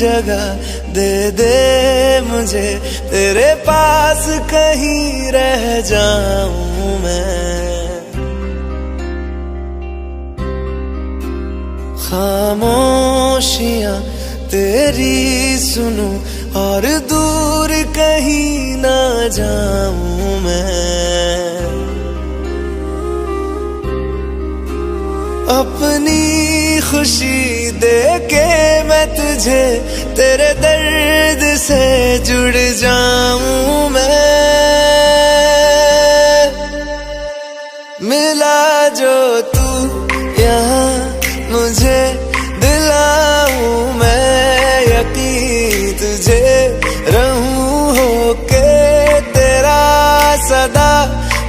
जगह दे दे मुझे, तेरे पास कहीं रह जाऊं मैं। खामोशियां तेरी सुनूं और दूर कहीं ना जाऊं मैं। अपनी खुशी दे के मैं तुझे, तेरे दर्द से जुड़ जाऊं मैं। मिला जो तू यहाँ मुझे, दिलाऊं मैं यकीन तुझे, रहूं होके तेरा सदा,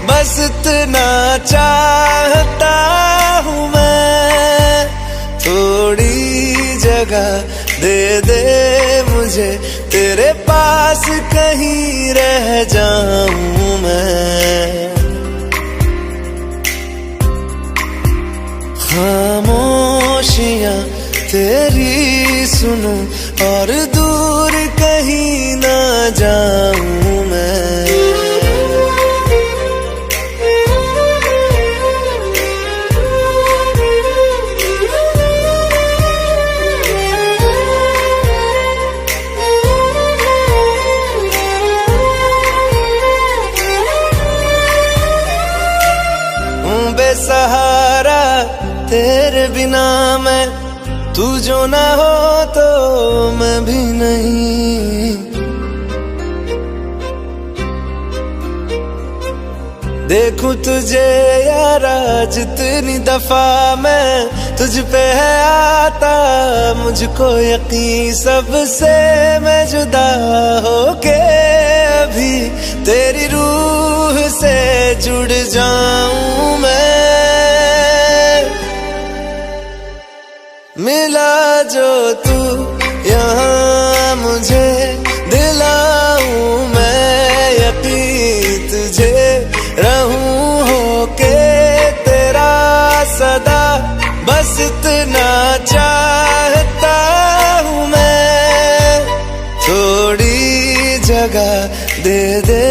बस इतना चाहता हूँ मैं। थोड़ी जगह दे दे मुझे, तेरे पास कहीं रह जाऊं मैं। खामोशियां तेरी सुनूं और दूर कहीं ना जाऊं मैं। बेसहारा तेरे बिना मैं, तू जो ना हो तो मैं भी नहीं। देखूं तुझे यारा जितनी दफा मैं, तुझ पे है आता मुझको यकीन, सबसे मैं जुदा होके अभी तेरी रूह से जुड़ जाऊं मैं। मिला जो तू यहाँ मुझे, दिलाऊं मैं यकीन तुझे, रहूं होके तेरा सदा, बस इतना चाहता हूँ मैं। थोड़ी जगह दे दे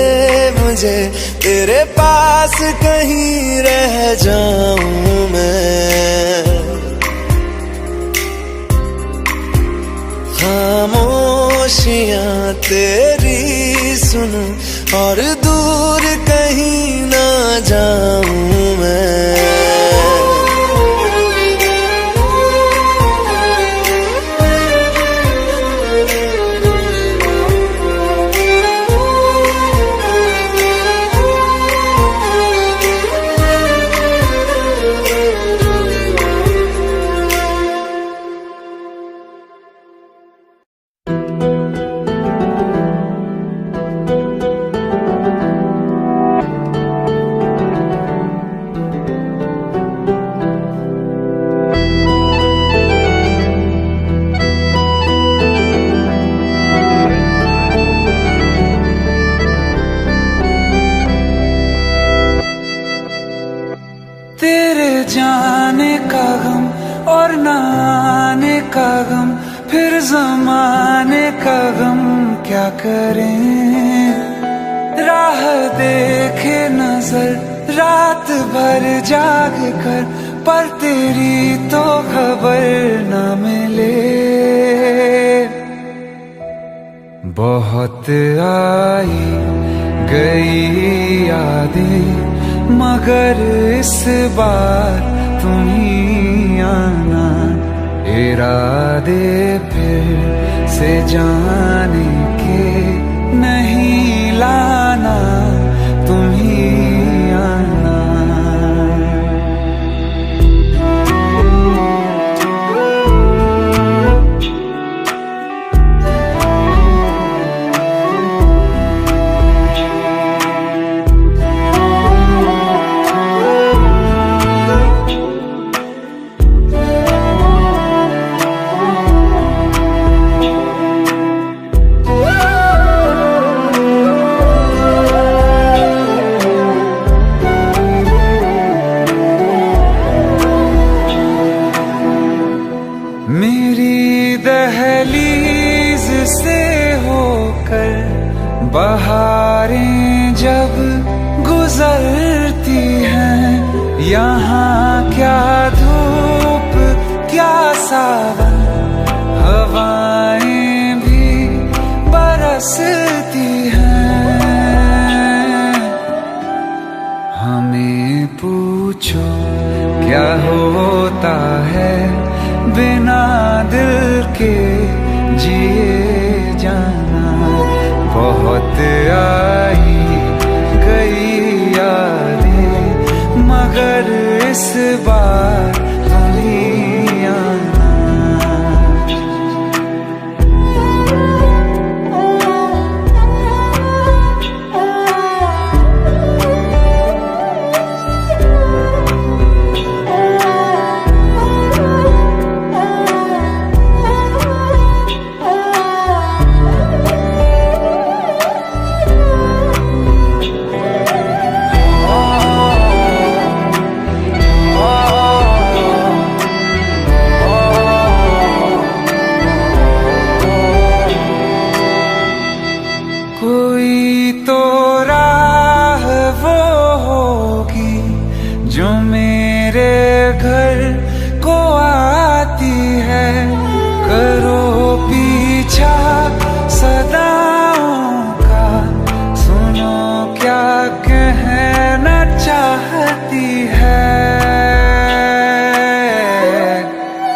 मुझे, तेरे पास कहीं रह जाऊं मैं। खामोशियां तेरी सुनूं और दूर कहीं ना जाऊं मैं। जाने का गम और न आने का गम, फिर ज़माने का गम क्या करें। राह देखे नजर रात भर जाग कर, पर तेरी तो खबर न मिले। बहुत आई गई यादें, मगर इस बार तुम ही आना। इरादे फिर से जाने के नहीं लाना, तुम ही आना। बहारें जब गुजरती हैं, यहाँ क्या धूप क्या सावन, हवाएं भी बरसती हैं। हमें पूछो क्या होता है बिना दिल के जिए जाना। बहुत आई गई यादें मगर इस बार तुम ही आना। कोई तो राह वो होगी जो मेरे घर को आती है। करो पीछा सदाओं का, सुनो क्या कहना चाहती है।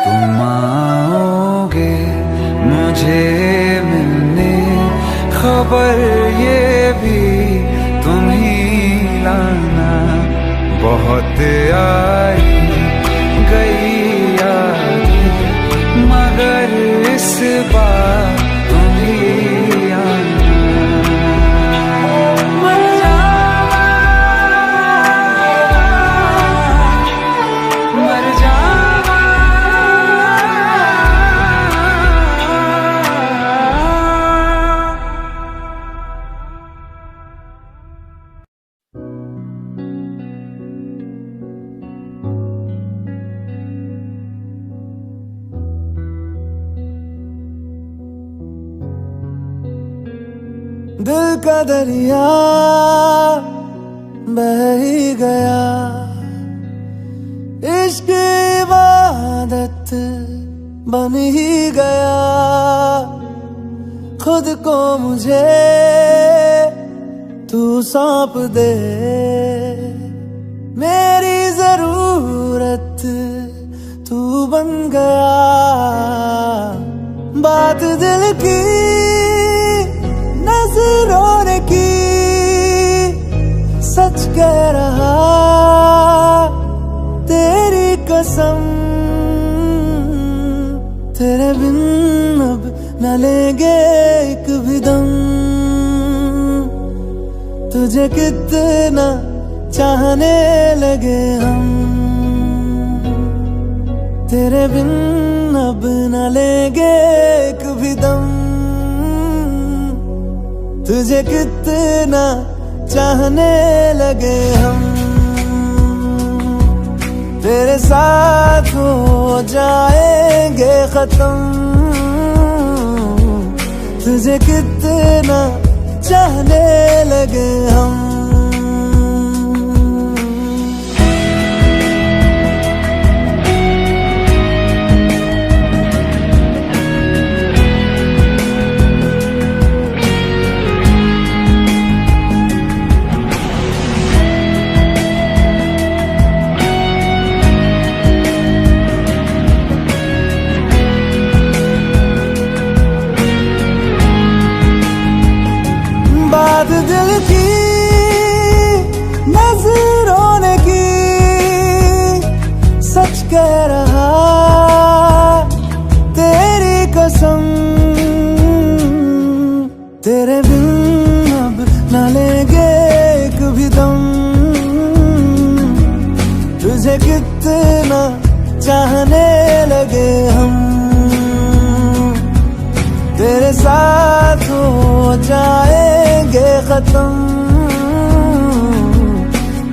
तुम आओगे मुझे मिलने, खबर ये भी तुम ही लाना। बहुत आई गई यादें मगर इस बार तुम ही आना। मर जावा, मर जावा। दिल का दरिया बह ही गया, इश्क इबादत बन ही गया। खुद को मुझे तू सौंप दे, मेरी जरूरत तू बन गया। बात दिल की नजरों ने की, सच कह रहा तेरी कसम। तेरे बिन अब न लेंगे एक भी दम। तुझे कितना चाहने लगे हम, तेरे बिन अब न लेंगे एक भी दम। तुझे कितना चाहने लगे हम, तेरे साथ हो जाएंगे खत्म। तुझे कितना चाहने लगे हम। बात दिल की नजरों ने की, सच कह रहा तेरी कसम। तेरे बिन अब न लेंगे एक भी दम। तुझे कितना चाहने लगे हम, तेरे साथ हो जाएंगे खत्म।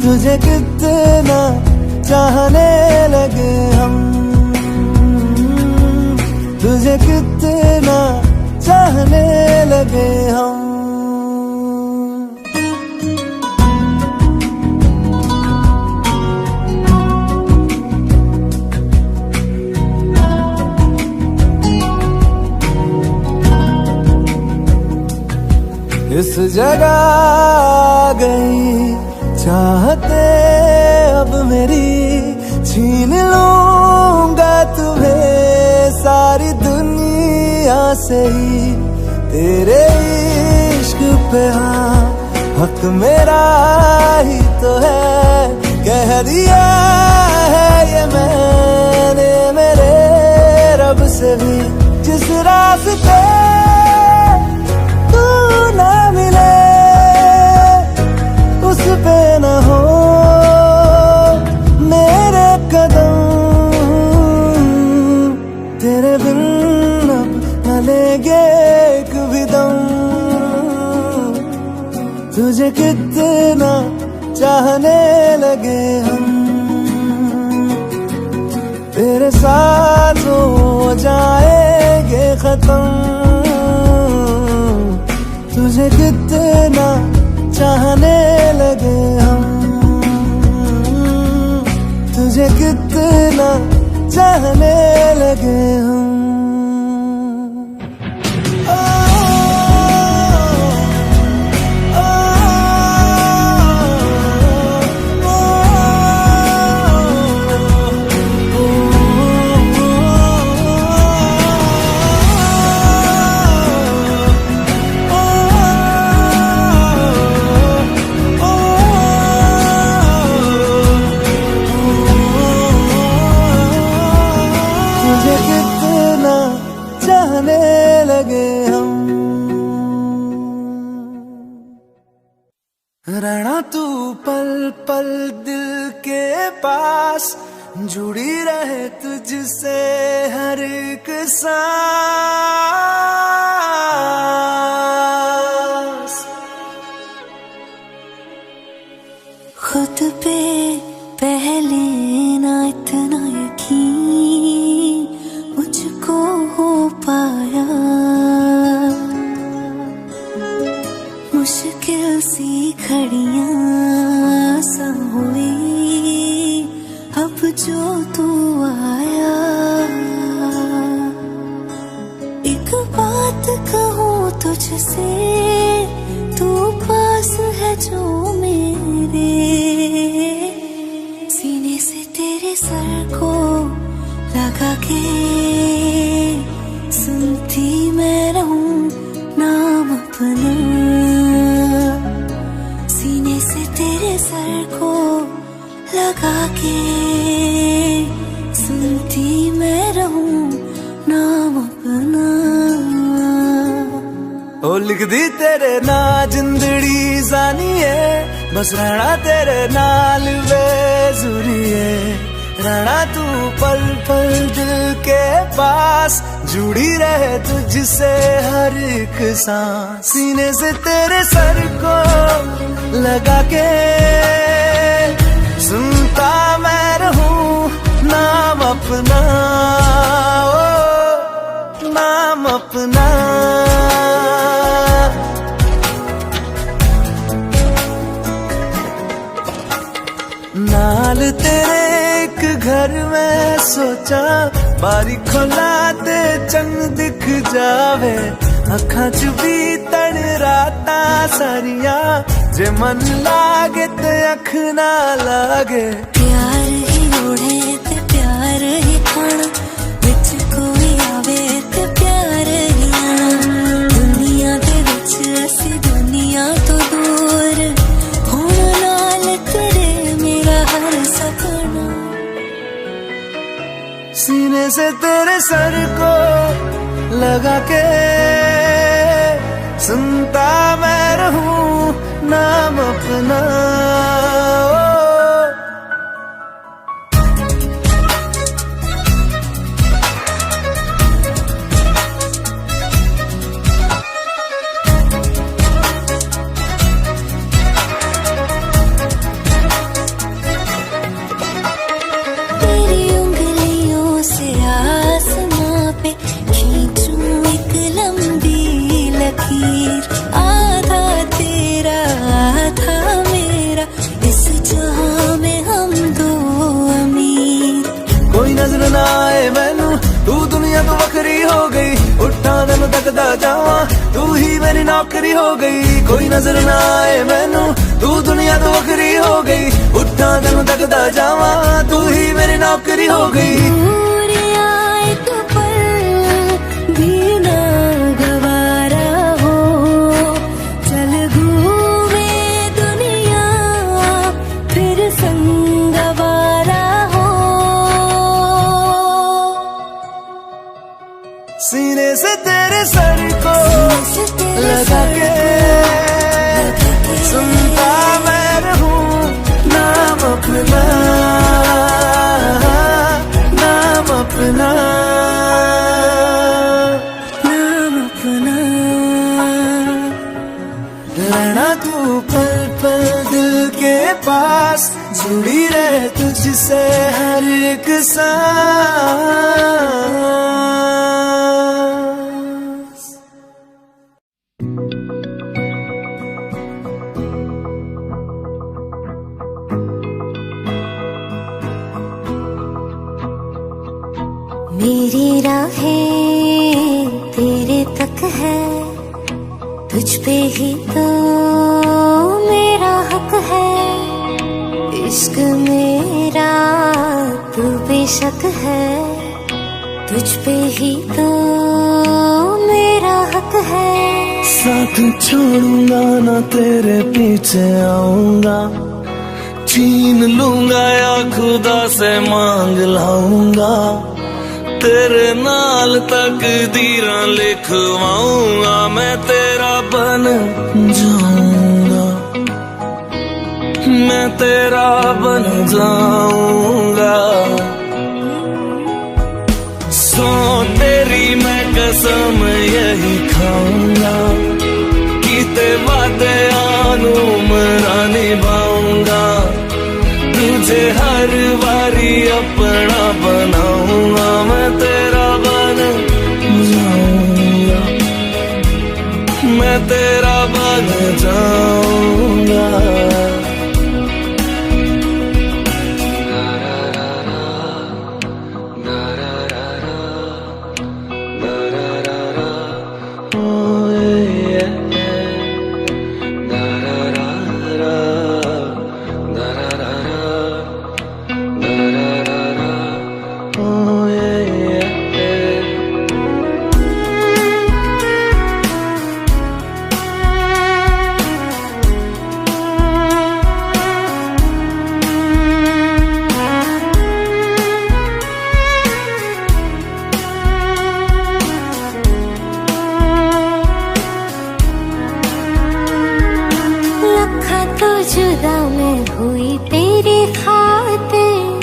तुझे कितना चाहने लगे हम, तुझे कितना चाहने लगे हम। इस जगह आ गई चाहते अब मेरी, छीन लूंगा तुम्हें सारी दुनिया से ही। तेरे इश्क पे हाँ हक मेरा ही तो है, कह दिया है ये मैंने मेरे रब से भी। जिस रास्ते तू ना मिले उस पे न हो मेरे कदम, तेरे बिन अब न लेंगे एक भी दम। तुझे कितना चाहने लगे हम, तेरे साथ हो जाएंगे खत्म। तुझे कितना चाहने लगे हम, तुझे कितना चाहने लगे हम। तुझे कितना चाहने लगे हम। रहना तू पल पल दिल के पास, जुड़ी रहे तुझसे हर एक सांस। खुद पे पहले ना इतना यकीन मुझको हो पाया, मुश्किल सी घड़ियां सा हुई अब जो तू आया। एक बात कहूँ तुझसे, तू पास है जो मेरे, सीने से तेरे सर को लगा के सुनती मैं रहूं नाम अपना। सीने से तेरे सर को लगा के सुनती मैं रहूं नाम अपना। ओ लिख दी तेरे ना जिंदड़ी जानिए, बस रहना तेरे नाल बेजुरिए। रहना तू पल पल दिल के पास, जुड़ी रहे तुझसे हर एक सांस। सीने से तेरे सर को लगा के सुनता मैं रहूं नाम अपना, ओ नाम अपना। नाल तेरे एक घर में सोचा, बारी खोला ते चंद दिख जावे। अखां च भी तन राता सारिया, जे मन लागे ते अख ना लागे। प्यार ही ओढ़े ते प्यार ही खाना, विच कोई आवे ते प्यार ही आना। दुनिया दे विच असी दुनिया तो दूर, होण नाल तेरे मेरा हर सपना। सीने से तेरे सर को लगा के सुनता मैं रहूं नाम अपना, ओ। तेरी उंगलियों से आसमां पे खींचूं एक लंबी लकीर। आधा तेरा आधा मेरा, इस जहां में हम दो अमीर। कोई नजर ना आए मैनू तू दुनिया तो वखरी हो गई, उठा तेन तकदा जावा, तू ही मेरी नौकरी हो गई, कोई नजर ना आए मैनू, तू दुनिया तो वखरी हो गई, उठा तेन तकदा जावा, तू ही मेरी नौकरी हो गई। दूर आए तो पल भी ना गवारा हो, चल घूमे दुनिया फिर संगवारा हो। सीने से तेरे सर को लगा के सुनता मैं रहूं नाम अपना, नाम अपना, नाम अपना। रहना तू पल पल दिल के पास, जुड़ी रहे तुझसे हर एक सांस। मेरी राहें तेरे तक है, तुझ पे ही तो मेरा हक है, इश्क मेरा तू बेशक है, तुझ पे ही तो मेरा हक है। साथ छोड़ूंगा ना तेरे पीछे आऊंगा, छीन लूंगा या खुदा से मांग लाऊंगा, तेरे नाल तकदीरां लिखवाऊंगा, मैं तेरा बन जाऊंगा, मैं तेरा बन जाऊंगा। सो तेरी मैं कसम यही खाऊंगा, कीते वादे आनू मरा निभाऊंगा, तुझे हर बारी अपना बनाऊंगा, मैं तेरा बन जाऊंगा, मैं तेरा बन जाऊंगा। जुदा मैं हुई तेरी खातिर,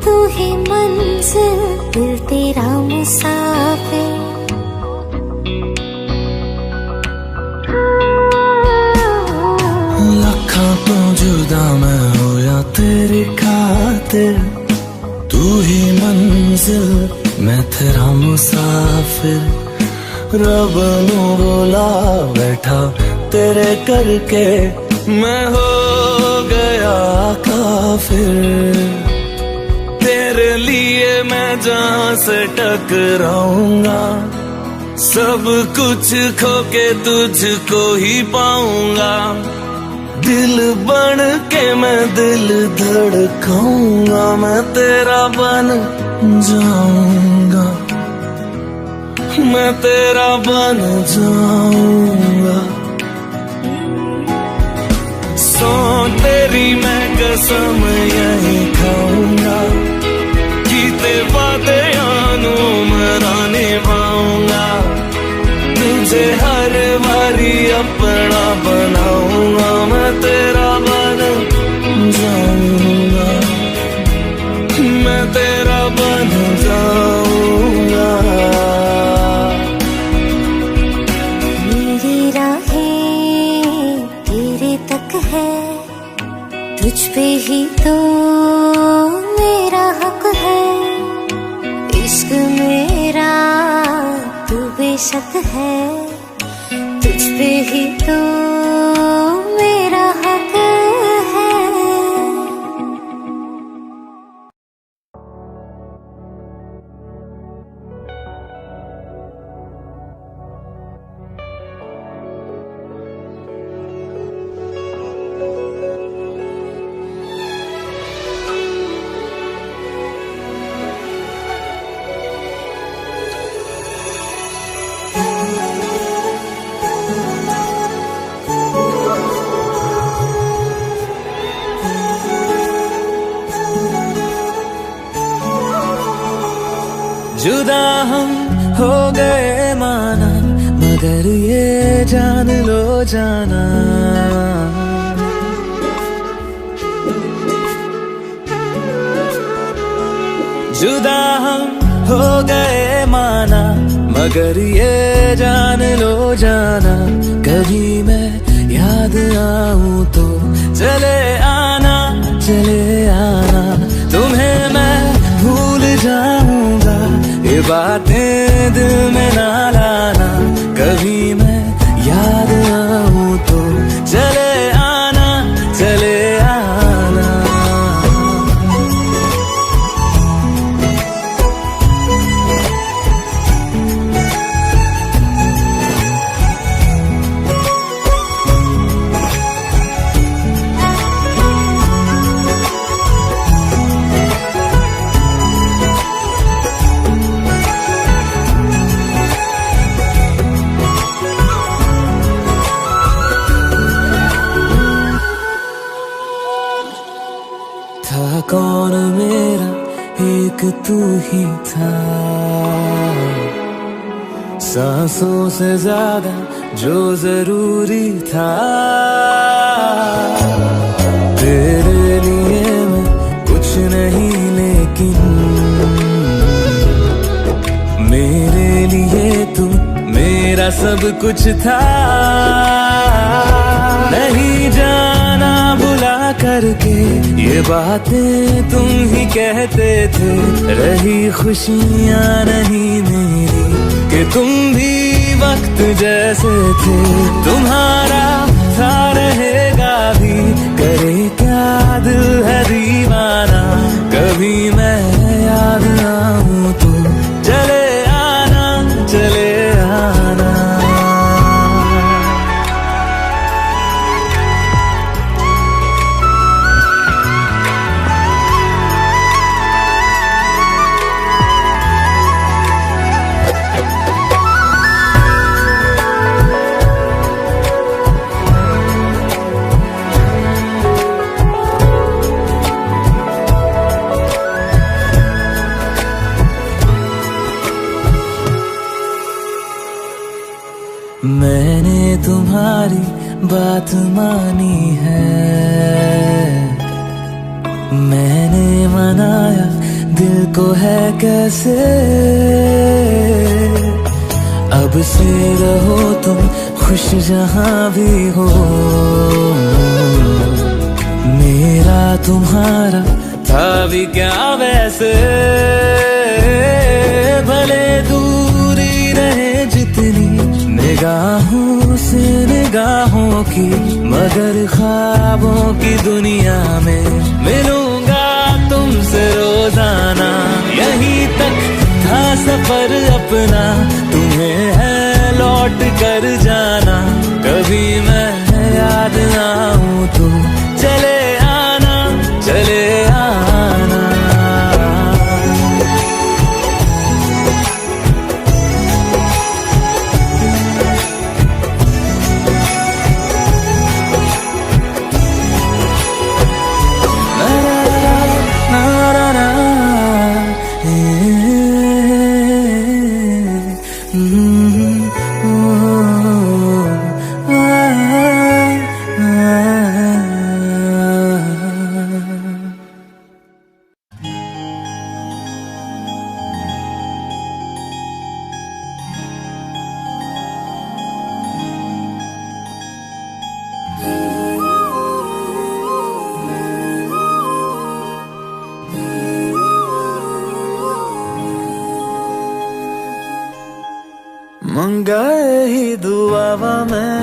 तू ही मंजिल दिल तेरा मुसाफिर। लखां तो जुदा मैं होया तेरी खातिर, तू ही मंजिल मैं तेरा मुसाफिर। रब नू बोला बैठा तेरे करके, मैं हो गया काफिर, तेरे लिए मैं जहां से टकराऊंगा, सब कुछ खो के तुझको ही पाऊंगा, दिल बन के मैं दिल धड़काऊंगा, मैं तेरा बन जाऊंगा, मैं तेरा बन जाऊंगा। सो तेरी मैं कसम यही खाऊंगा, कीते वादे आनू मरा निभाऊंगा, तुझे हर बारी अपना बनाऊंगा, मैं तेरा बन जाऊंगा, मैं तेरा बन जाऊंगा। मेरी राहें तेरे तक है, तुझ पे ही तो मेरा हक है, इश्क मेरा तू बेशक है, तुझ पे ही तो मेरा हक है। जुदा हम हो गए माना, मगर ये जान लो जाना, जुदा हम हो गए माना, मगर ये जान लो जाना, कभी मैं याद आऊं तो चले आना, चले आना, तुम्हें मैं भूल जाऊंगा, ये बातें दिल में ना लाना, कभी मैं याद आऊं तो चले आना, चले आना। था कौन मेरा एक तू ही था, सांसों से ज्यादा जो जरूरी था, तेरे लिए मैं कुछ नहीं लेकिन मेरे लिए तू मेरा सब कुछ था, नहीं जाना भुला करके ये बातें तुम ही कहते थे, रही खुशियाँ नहीं मेरी कि तुम भी वक्त जैसे थे, तुम्हारा था रहेगा भी, करे क्या दिल है दीवाना, कभी मैं याद आऊं तो चले आना, चले आना। मैंने तुम्हारी बात मानी है, मैंने मनाया दिल को है कैसे, अब से रहो तुम खुश जहां भी हो, मेरा तुम्हारा था भी क्या वैसे, भले दूरी रहे जितनी निगाहों से निगाहों की, मगर ख्वाबों की दुनिया में मिलूंगा तुमसे रोजाना, यहीं तक था सफर अपना, तुम्हें है लौट कर जाना, कभी मैं याद आऊं तो चले आना, चले आना। मंगाए ही दुआवा मैं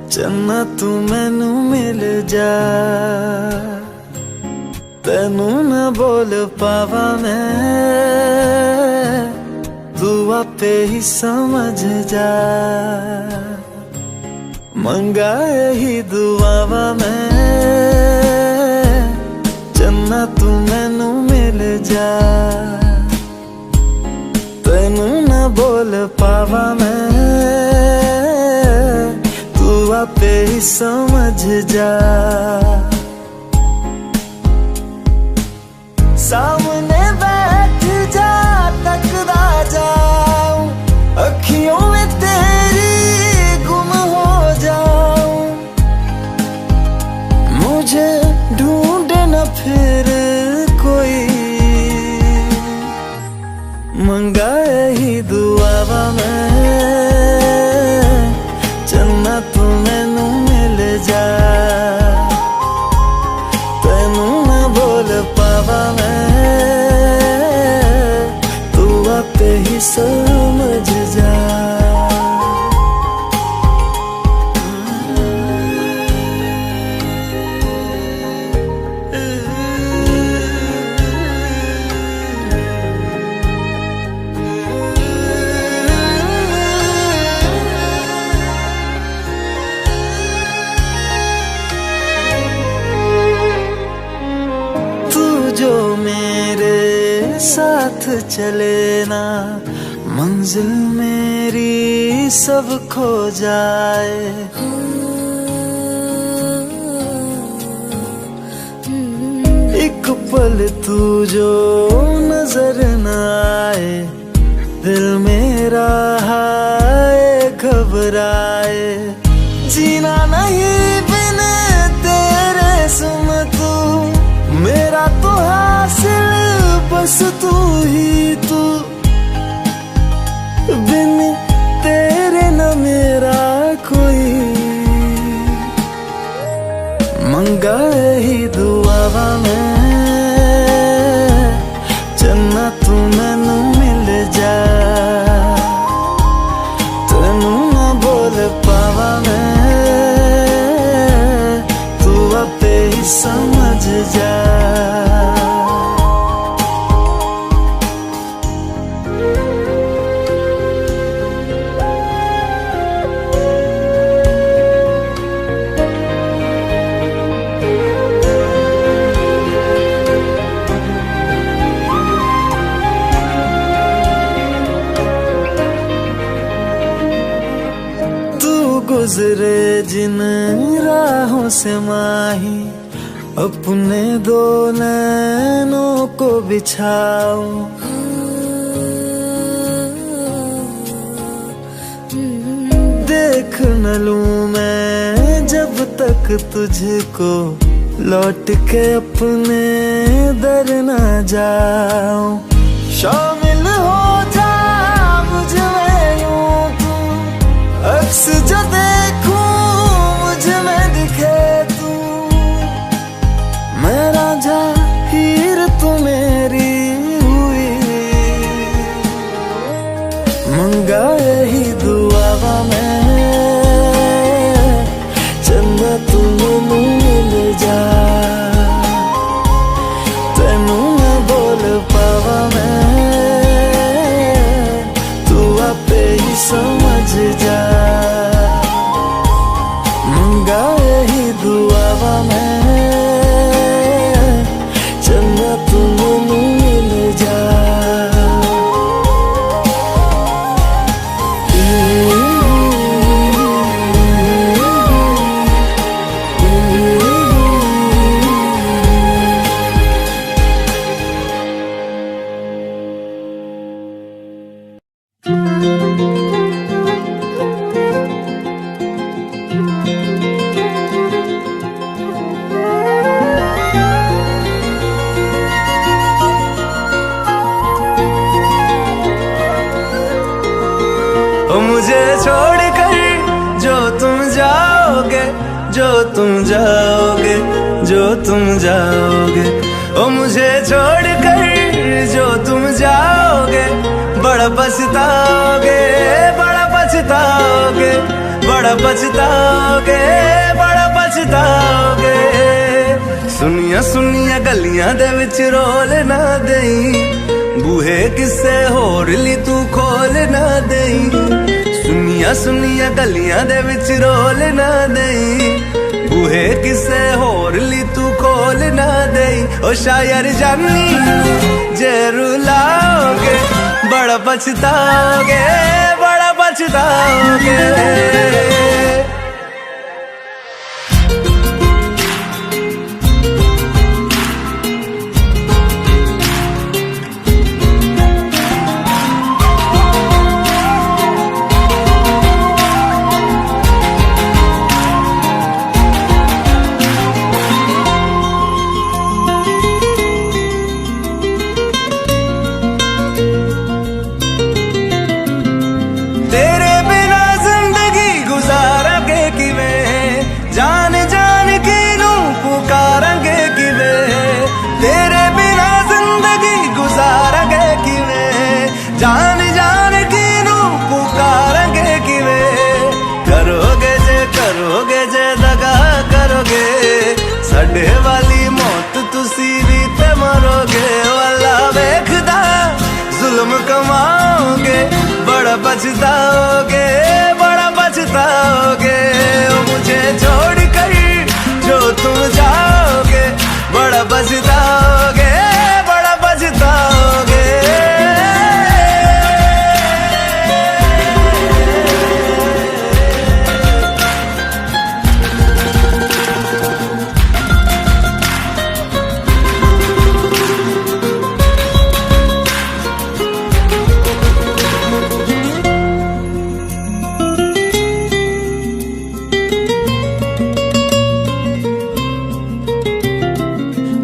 चन्ना तू मैनू मिल जा, तेनू न बोल पावा मैं, तू आपे ही समझ जा, मंगाए ही दुआवा मैं चन्ना तू मैनू मिल जा, तेनू न बोल पावा मैं, तू आपे ही समझ जा, सामने बैठ मंगा ही दुआवा मैं चन्ना तू मैनू मिल जा तेनू ना बोल पावा मैं तू आपे ही समझ जा जो मेरे साथ चले ना मंजिल मेरी सब खो जाए एक पल तू जो नजर न आए दिल मेरा हाय घबराए जीना नहीं बिन तेरे सुन तू मेरा तो हासिल बस तू ही तू बिन तेरे न मेरा कोई मंगा ही दुआवा मैं चन्ना तू मैनू मिल जा तेनू ना बोल पावा मैं तू आपे ही समझ जा गुजरे जिन राहों से माही अपने दो नैनों को बिछाओ देख न लूं मैं जब तक तुझको लौट के अपने दर न जाऊं शामिल हो जा मुझ में यूं तू अक्स जो देखूं मुझ में दिखे तू मैं राजा हीर तू मेरी हुई मंगा ही दुआवा मैं चन्ना तू मैनू मिल जा तेनू ना बोल पावा मैं तू आपे ही समझ जा मंगा ही दुआवा मैं चन्ना तू मैनू मिल जा मुझे छोड़कर जो तुम जाओगे जो तुम जाओगे जो तुम जाओगे ओ मुझे छोड़कर जो तुम जाओगे बड़ा पछताओगे बड़ा पछताओगे बड़ा पछताओगे बड़ा पछताओगे सुनिया सुनिया गलियां दे विच रोल ना देई बूहे किसे होर ली तू खोल ना देई सुनिया सुनिया गलियां दे विच रोल ना देई बूहे किसे होर ली तू खोल ना देई ओ शायर जानी जे रुलाओगे बड़ा पछताओगे बड़ा पछताओगे विसारांगे किवें जान जान किनू पुकारांगे किवें करोगे जे दगा करोगे साडे वाली मौत तुसी भी ते मरोगे वाला वेखदा जुल्म कमाओगे बड़ा पछताओगे मुझे छोड़ कर जो तुम जाओगे बड़ा पछताओगे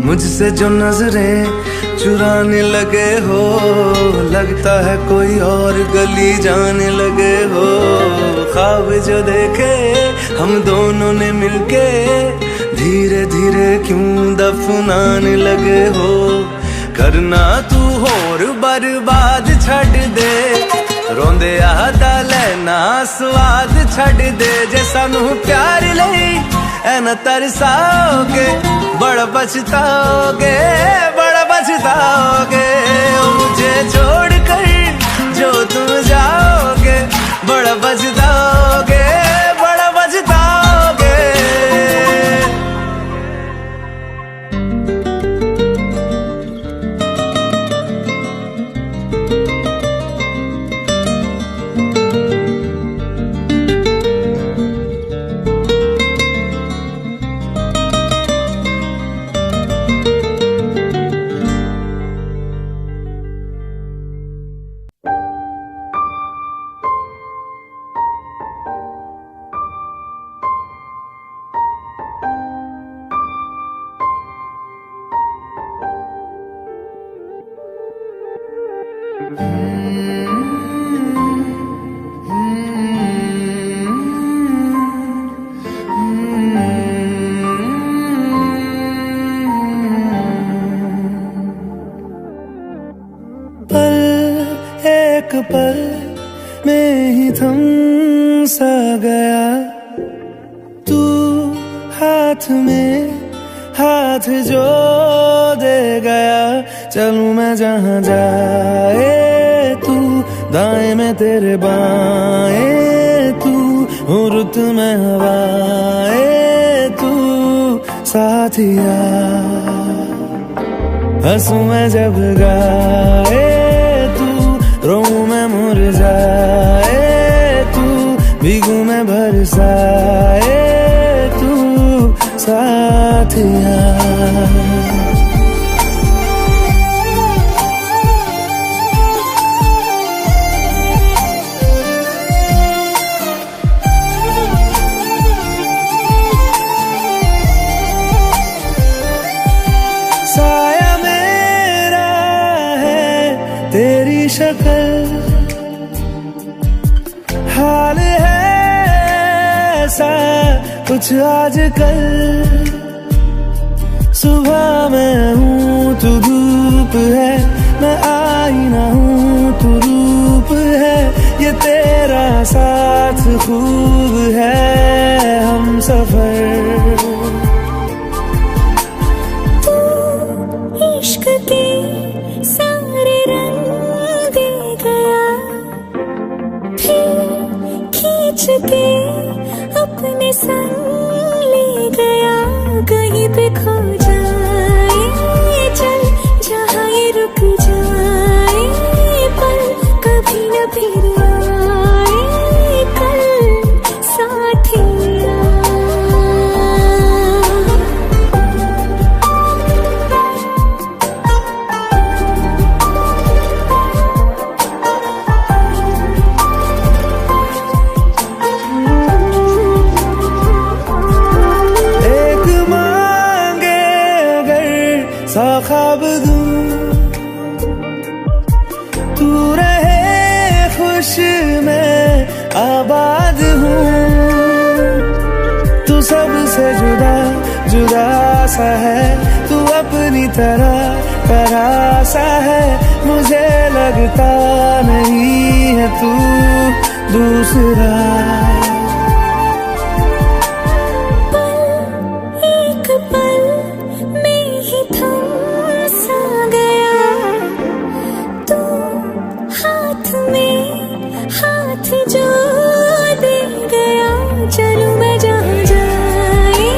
मुझसे जो नजरें चुराने लगे हो लगता है कोई और गली जाने लगे हो ख्वाब जो देखे हम दोनों ने मिलके धीरे धीरे क्यों दफनाने लगे हो करना तू होर बर्बाद छड़ दे रोंदे आदा लेना स्वाद छड़ दे जे सानू प्यार लई ऐना तरसाओगे बड़ा पछताओगे मुझे छोड़ कर जो तुम जाओगे बड़ा पछताओगे एक पल में ही थम सा गया तू हाथ में हाथ जो दे गया चलूं मैं जहां जाए तू दाएं में तेरे बाएं तू रुत में हवाए तू साथिया हंसू मैं जब गाए रोऊं मैं मुरझाए तू भीगू मैं बरसाए तू साथिया साया मेरा है तेरी शक्ल हाल है ऐसा कुछ आजकल सुबह मैं हूँ तू धूप है मैं आईना हूँ तू रूप है ये तेरा साथ खूब है हम सफर इश्क के सारे रंग दे गया फिर खींच के अपने संग ले गया कहीं पे खो जाए चल जहाँ ये रुक जाए पर कभी न फिर आए कल साथिया सा ख्वाब दूं तू रहे खुश मैं आबाद हूँ तू सबसे जुदा जुदा सा है तू अपने अपनी तरह तरह सा है, मुझे लगता नहीं है तू दूसरा। एक पल में ही थम सा गया तू, हाथ में हाथ जो दे गया। चलूं मैं जहाँ जाए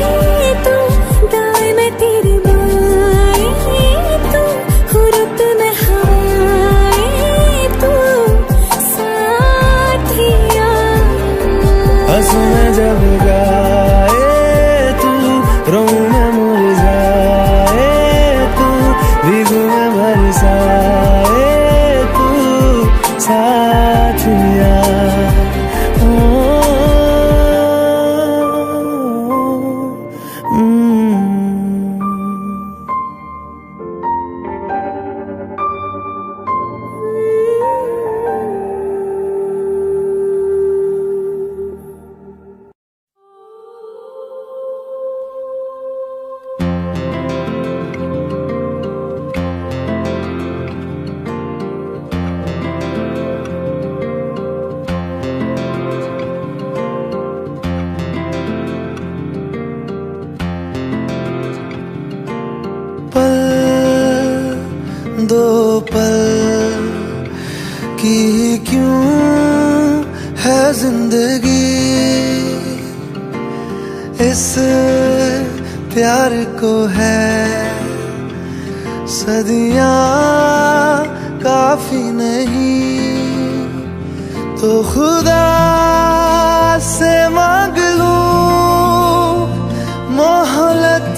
तू, दाएं में तेरे बाएं तू, हुरुत में हवाएं तू, साथिया। हंसू मैं जब गाए तू, रोऊं मैं मुरझाए तू, भीगू मैं बरसाए तू, साथिया। दो पल की क्यों है जिंदगी, इस प्यार को है सदियां काफी नहीं, तो खुदा से मांग लूं मोहलत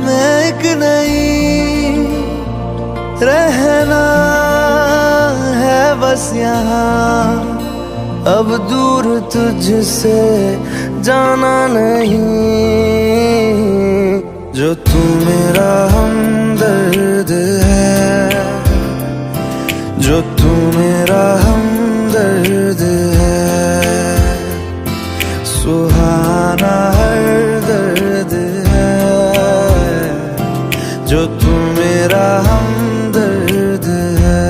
में एक नई। रहना है बस यहाँ, अब दूर तुझसे जाना नहीं। जो तू मेरा हमदर्द है, जो तू मेरा हमदर्द है, सुहाना हर दर्द है। जो तू मेरा हमदर्द है।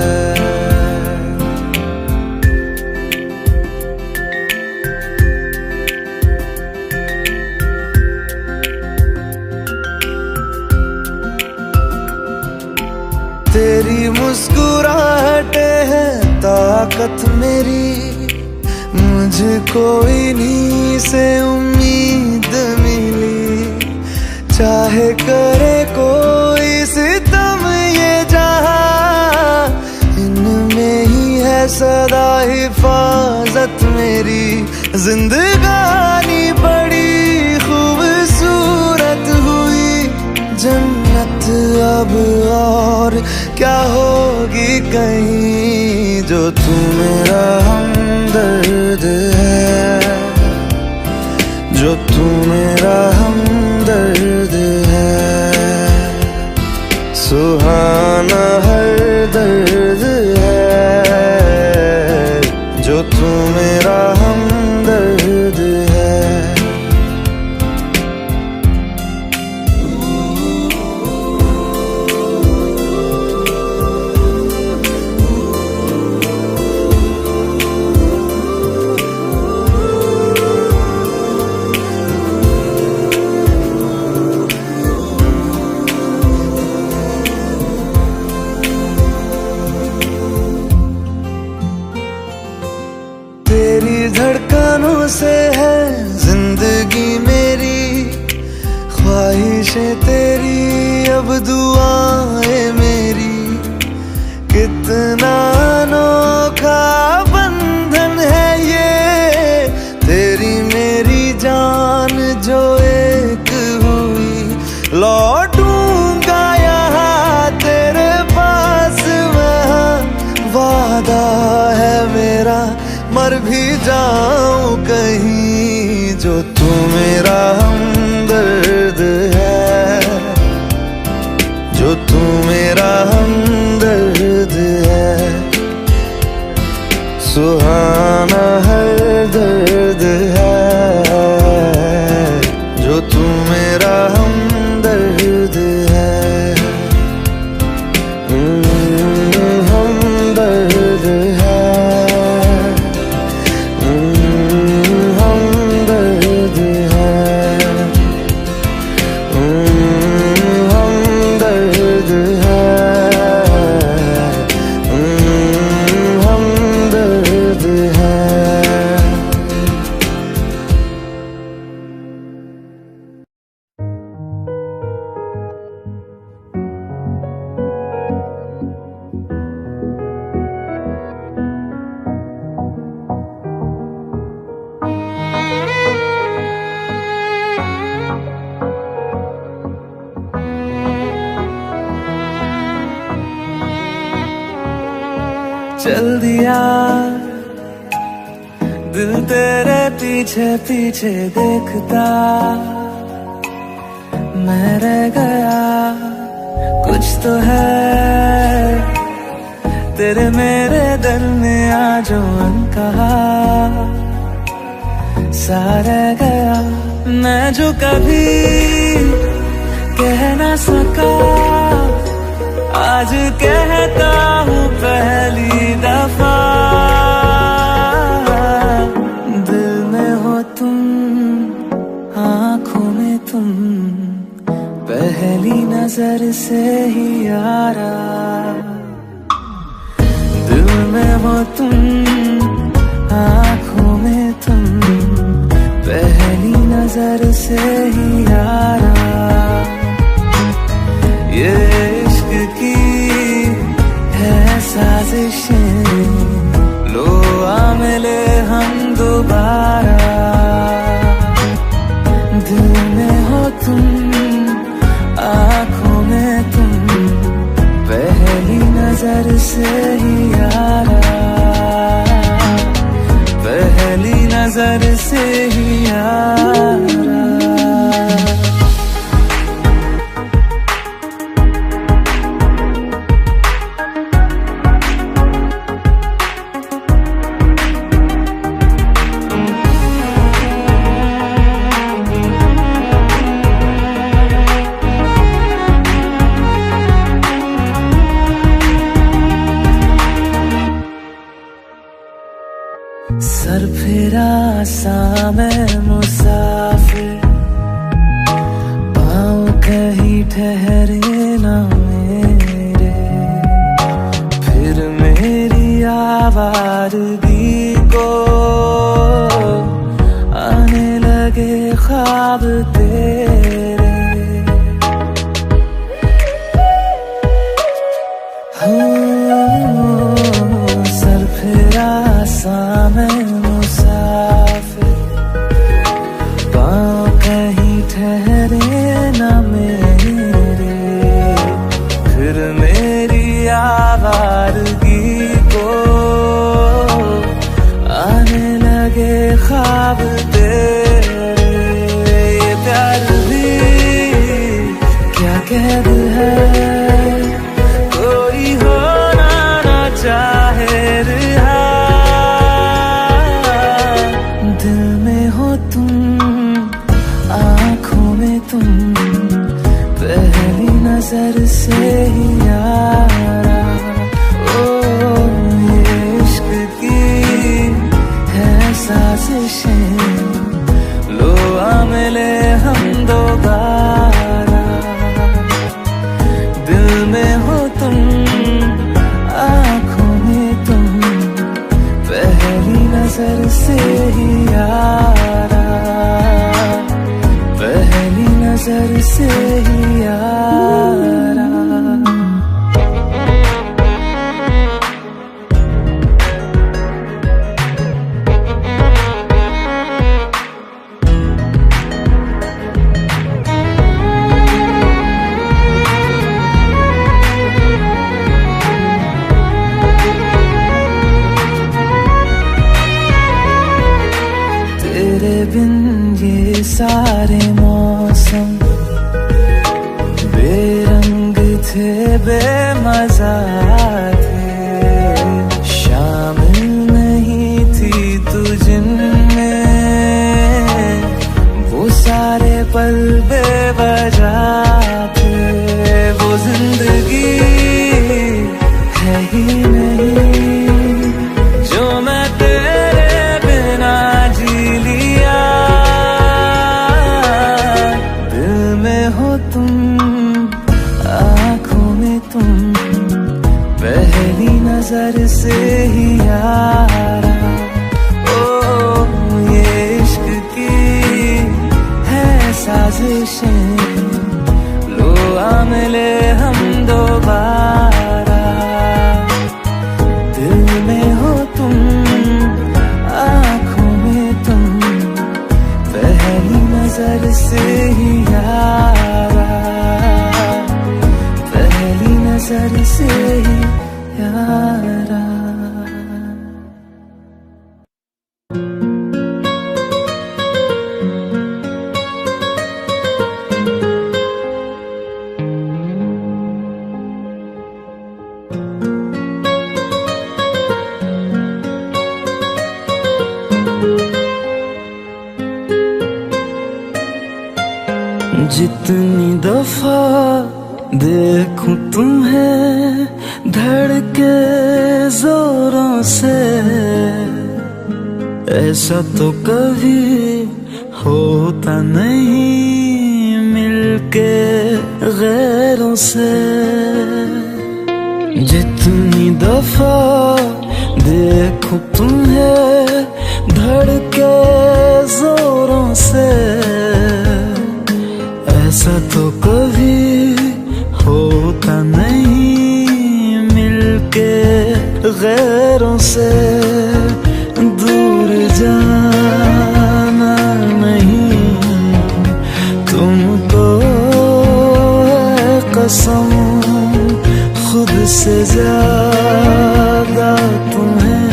तेरी मुस्कुराहटे है ताकत मेरी, मुझको इन्हीं से उम्मीद मिली। चाहे करे कोई सितम ये जहां, इनमें ही है सदा हिफाजत मेरी। जिंदगानी बड़ी खूबसूरत हुई, जन्नत अब और क्या होगी कहीं। जो तू मेरा हमदर्द है, जो तू मेरा हमदर्द है, सुहाना हर दर्द है। जो तू मेरा हमदर्द है। तेरी धड़कनों से है जिंदगी मेरी, ख्वाहिशें तेरी अब दुआएं मेरी। कितना अनोखा बंधन है ये, तेरी मेरी जान जो एक हुई। लौटूंगा यहाँ तेरे पास मैं, वादा है मेरा मर भी जाऊं कहीं। जो तू मेरा हमदर्द है, जो तू मेरा हमदर्द है, सुहाना हर दर्द है। जो तू मेरा हमदर्द है। चल दिया, दिल तेरे पीछे पीछे देखता मैं रह गया। कुछ तो है तेरे मेरे दरमियां जो अनकहा सा रह गया। मैं जो कभी कह ना सका आज कहता हूँ पहली दफा। दिल में हो तुम, आँखों में तुम, पहली नजर से ही यारा। दिल में हो तुम, आँखों में तुम, पहली नजर से ही यारा। ये इश्क की है साजिशें, लो आ मिले हम दोबारा। दिल में हो तुम, आँखों में तुम, पहली नजर से ही यारा। पहली नजर से ही यारा। सर फिरा सा मैं मुसाफिर, पाँव कहीं ठहरे ना मेरे। फिर मेरी आवारगी को आने लगे ख्वाब तेरे। सर फिरा सा मैं मुसाफिर, पाँव कहीं ठहरे ना मेरे। फिर मेरी आवारगी को आने लगे ख्वाब तेरे। ये प्यार भी क्या कैद है, कोई होना ना चाहे रिहा। दिल में हो तुम, आँखों में तुम, पहली नजर से ही यारा। ओ ये इश्क की है साजिशें, लो आ मिले हम दोबारा। दिल में हो तुम, आँखों में तुम, पहली नजर से ही यारा। पहली नजर से ही यारा। तेरे बिन ये सारे मौसम बेरंग थे, बेमजा थे। शामिल नहीं थी तू जिनमें, वो सारे पल बेवजह थे। वो जिंदगी है ही नहीं जो मैं तेरे बिना जी लिया। दिल में हो तुम, आँखों में तुम, पहली नजर से ही यारा। ओ ये इश्क की है साजिशें, लो आ मिले हम दोबारा। दिल में हो तुम, आँखों में तुम, पहली नजर से ही यारा। पहली नजर से ही यारा। ऐसा तो कभी होता नहीं मिलके गैरों से। जितनी दफा देखो तुम्हें धड़के जोरों से, ऐसा तो कभी होता नहीं मिलके गैरों से। दूर जाना नहीं तुमको है कसम, खुद से ज्यादा तुम्हें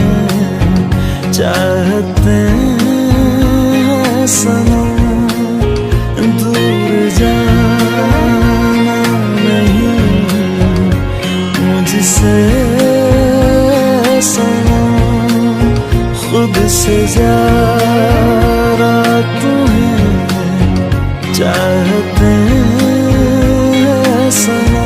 चाहते हैं सनम। दूर जाना नहीं मुझसे सनम, खुद से ज्यादा तुम्हें चाहते हैं सनम।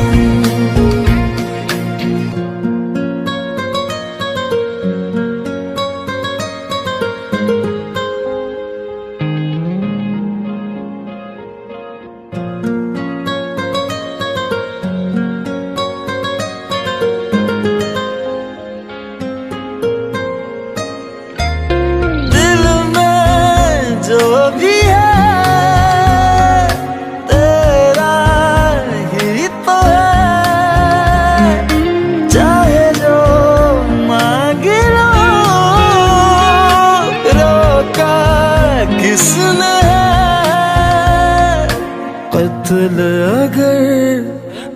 जो भी है तेरा ही तो है, चाहे जो मांग लो, रोका किसने है। कत्ल अगर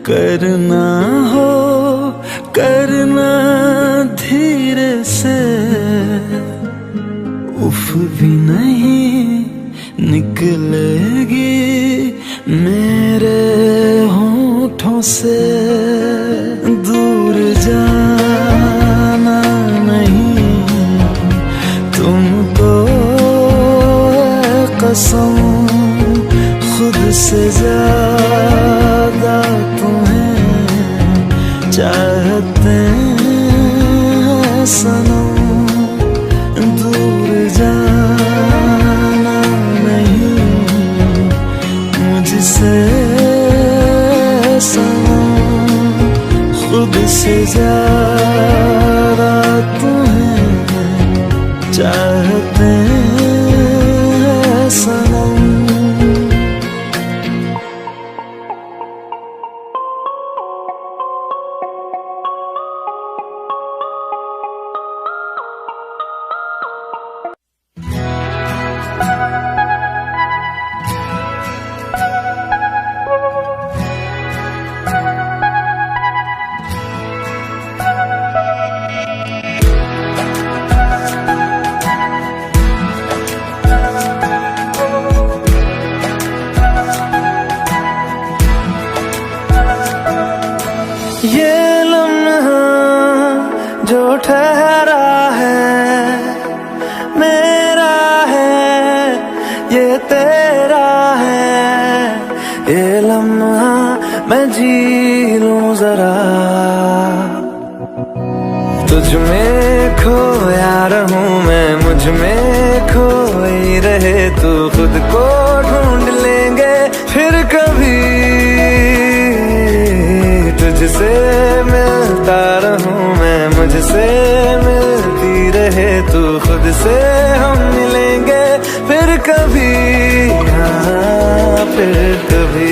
करना हो करना धीरे से, उफ भी नहीं निकलेगी मेरे होठों से। दूर जाना नहीं तुमको है कसम, खुद से ज्यादा तुम्हें चाहते हैं सनम। दूर जाना नहीं मुझसे सनम, खुद से ज्यादा तुम्हें चाहते हैं सनम। ये लम्हा जो ठहरा है मेरा है, ये तेरा है। ये लम्हा मैं जी लूं जरा, तुझ में खोया रहूं मैं, मुझ में खोई रहे तू। खुद को ढूंढ लेंगे फिर कभी, तुझसे मिलता रहूं मैं, मुझसे मिलती रहे तू। खुद से हम मिलेंगे फिर कभी, हाँ फिर कभी।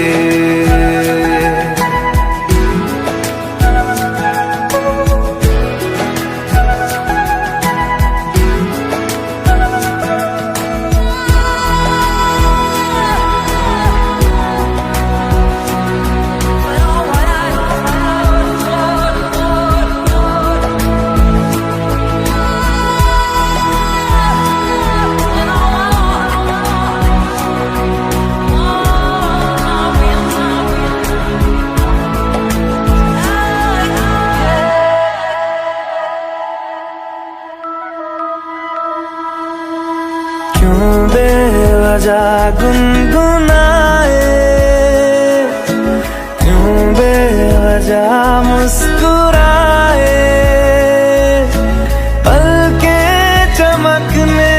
क्यों बेवजह गुनगुनाए, क्यों बेवजह मुस्कुराए। पलकें चमकने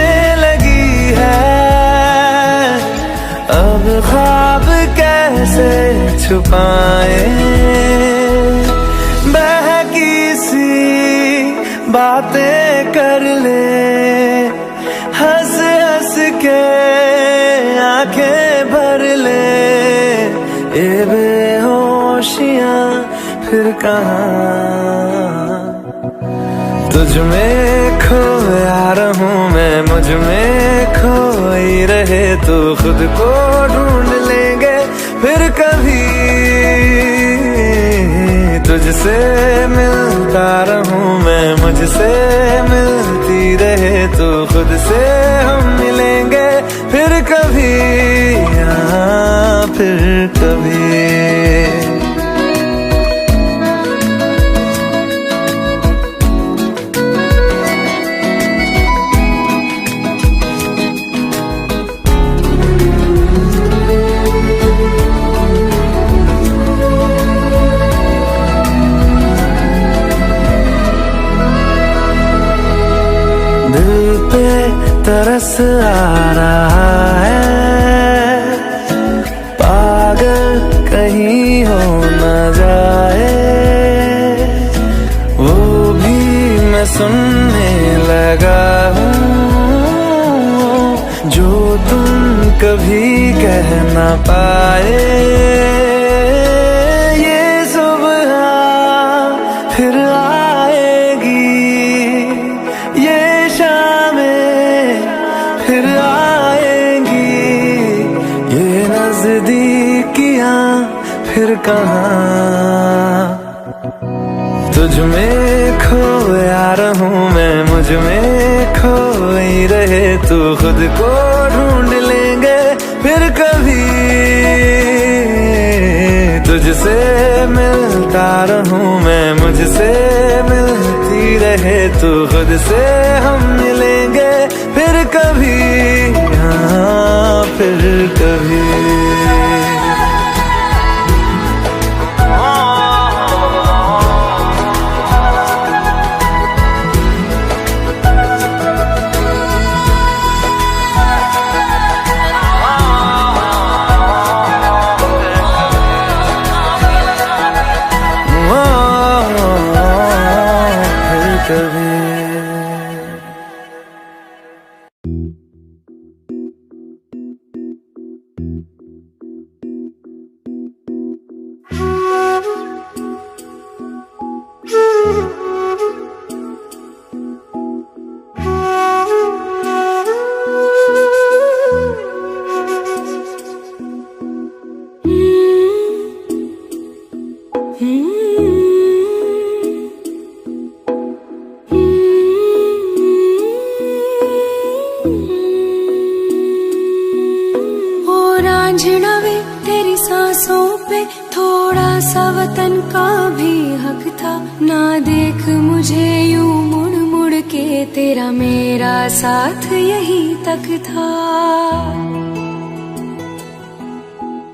छुपाए, बहकी सी बातें कर ले, हंस हंस के आंखें भर ले, ये बेहोशियां फिर कहाँ। तुझ में खोया रहूं मैं, मुझ में खोई रहे तू, खुद को ढूंढ लेंगे फिर कभी। तुझसे मिलता रहूं मैं, मुझसे मिलती रहे तू, खुद से हम मिलेंगे फिर कभी, हाँ फिर कभी। दिल पे तरस आ रहा है, पागल कहीं हो न जाए, वो भी मैं सुनने लगा हूँ जो तुम कभी कह न पाए। ये सुबह फिर आएगी, ये फिर आएंगी, ये नजदीकियां फिर कहाँ। तुझ में खोया रहूं मैं, मुझ में खोई रहे तू, खुद को ढूंढ लेंगे फिर कभी। तुझसे मिलता रहूं मैं, मुझसे मिलती रहे तू, खुद से हम मिलेंगे फिर कभी, हाँ फिर कभी। कभी तेरी सांसों पे थोड़ा सा वतन का भी हक था, ना देख मुझे यूं मुड़ मुड़ के, तेरा मेरा साथ यही तक था।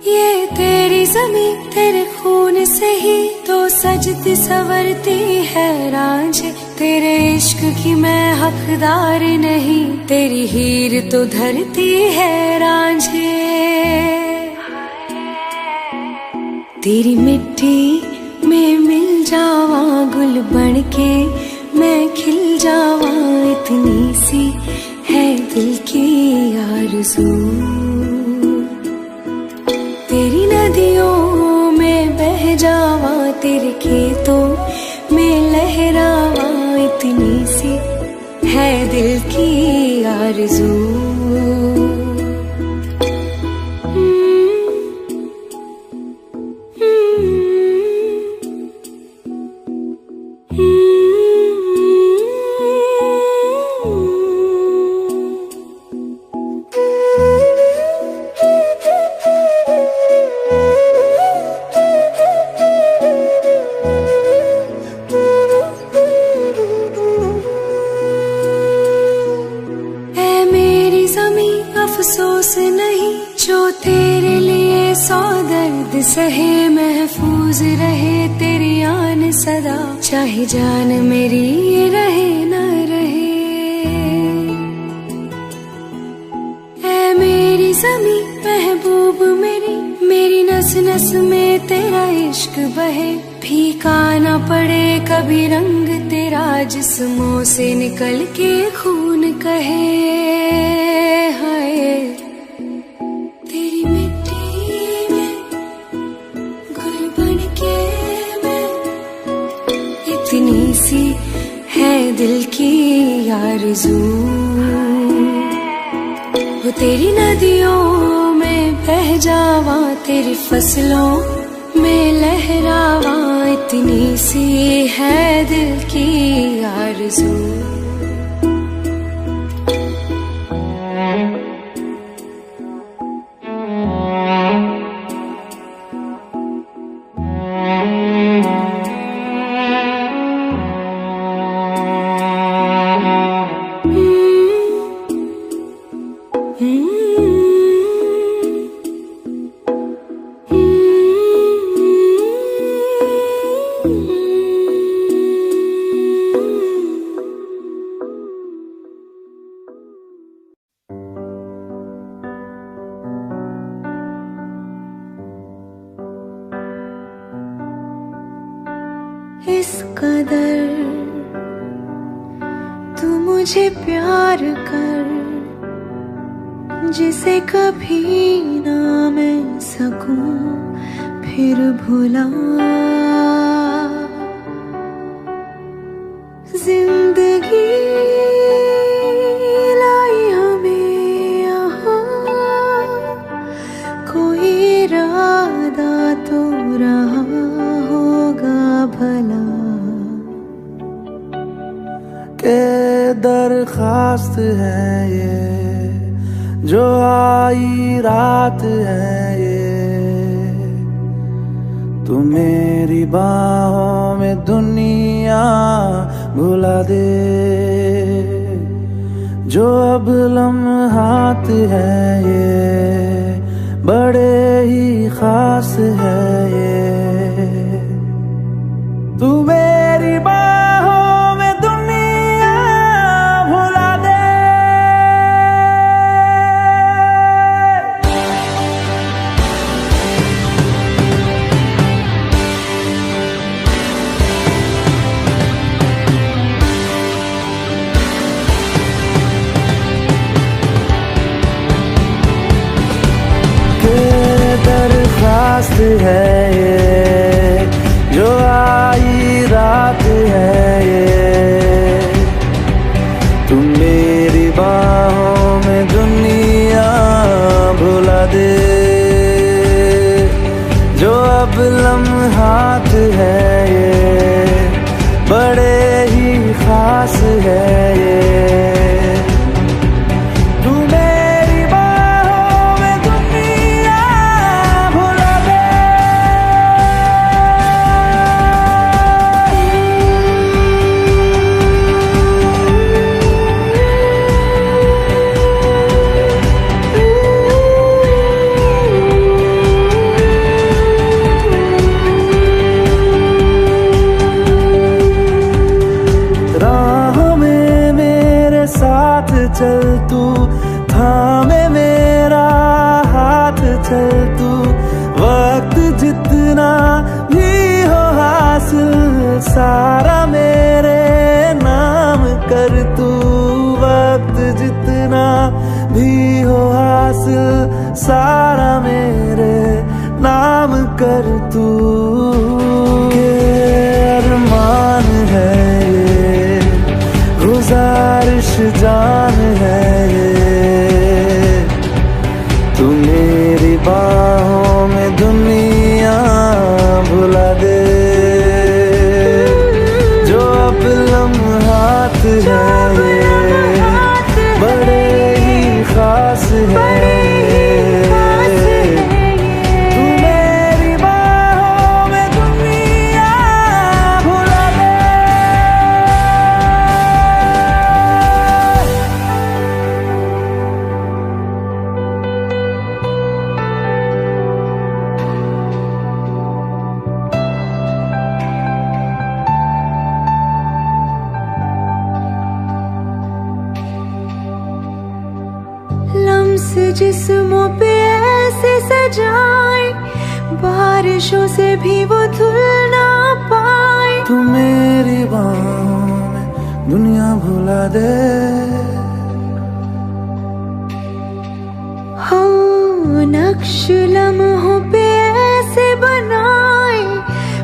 ये तेरी ज़मीं तेरे खून से ही तो सजती संवरती है रांझे, तेरे इश्क की मैं हकदार नहीं, तेरी हीर तो धरती है रांझे। तेरी मिट्टी में मिल जावा गुल बनके, मैं खिल जावा, इतनी सी है दिल की आरज़ू। तेरी नदियों में बह जावा, तेरे खेतों में लहरावा, इतनी सी है दिल की आरज़ू। अफसोस नहीं जो तेरे लिए सौ दर्द सहे, महफूज रहे तेरी आन सदा, चाहे जान मेरी ये रहे न रहे। ऐ मेरी ज़मीं महबूब मेरी, मेरी नस नस में इश्क बहे फीका ना पड़े कभी रंग तेरा जिस्मों से निकल के खून कहे हाय तेरी मिट्टी में गुल बन के मैं इतनी सी है दिल की आरज़ू वो तेरी नदियों में बह जावा तेरी फसलों में लहरावा इतनी सी है दिल की आरज़ू इस कदर तू मुझे प्यार कर जिसे कभी ना मैं सकूं फिर भुला जिंदगी लाई हमें यहाँ कोई इरादा तो रहा होगा भला के दरखास्त है ये जो आई रात है ये तू मेरी बाहों में दुनिया भुला दे जो अब लम्हात है ये बड़े ही खास है ये तू मेरी बाहों में दुनिया भुला दे दरखास्त है ये जो आई रात है ये तू मेरी बाहों में दुनिया भुला दे जो अब लम्हात है ये बड़े ही खास है ये चल तू थामे मेरा हाथ चल तू वक्त जितना भी हो हासिल सारा मेरे नाम कर तू वक्त जितना भी हो हासिल सारा मेरे नाम कर तू के अरमान है ये गुजारिश जान है ये तू मेरी बाहों में दुनिया भुला दे जो अब लम्हात है ये बड़े ही खास है लम्स जिस्मों पे ऐसे सजाए बारिशों से भी वो धुल ना पाए। तू मेरी बाहों में दुनिया भुला दे। हाँ, नक्श लम्हों पे ऐसे बनाए,